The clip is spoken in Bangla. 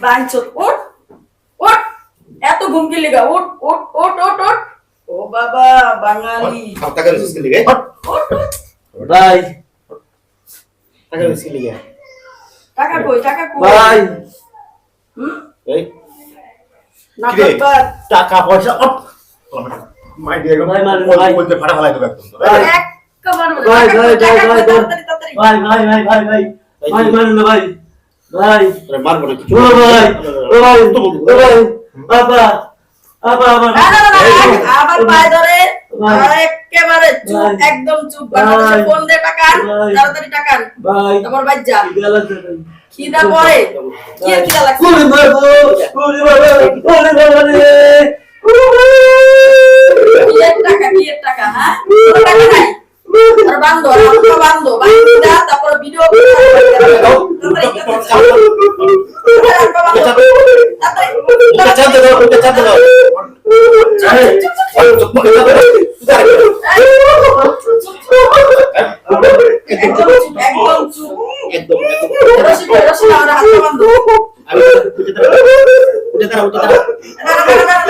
বাঞ্চত উঠ উঠ এত ঘুমকি লেগা উঠ উঠ উঠ উঠ উঠ ও বাবা বাঙালি টাকা রয়েছে কি লিগে উঠ উঠ ভাই টাকা রয়েছে কি লিগে টাকা কই ভাই হুম এই না কি রে? বাবা টাকা পয়সা মাই দিয়ে ভাই, ভাই। বলতে ফাটা ফেলাই দেবে একদম তো ভাই। একবার ভাই, ভাই, টাকা ভাই, কই ভাই, তাড়াতাড়ি তাড়াতাড়ি ভাই ভাই ভাই ভাই ভাই ভাই মারুন না ভাই ভাই আরে মারবো না কিছু ও ভাই ও ভাই ও ভাই আপা আপা আমার না না না আবার পায় ধরে ভাই। একেবারে চুপ ভাই। একদম চুপ বাংলাদেশে ভাই। ফোন দে টাকা আন, ভাই। তাড়াতাড়ি টাকা আন। ভাই তারপর বাইর যা গেল ভাই খিদা পড়ে কি আর খিদা লাগছে কুলি মারবো কুলি মারবো রে বিয়ের টাকা হ্যাঁ কোনো টাকা নাই আর বান্ধব আর বান্ধব বান্ধব তারপর ভিডিও ওটা চাঁদে দাও ওটা চাঁদে দাও একদম চুপ একদম রশি আমার হাতে বান্ধব উঠে দাঁড়া না না না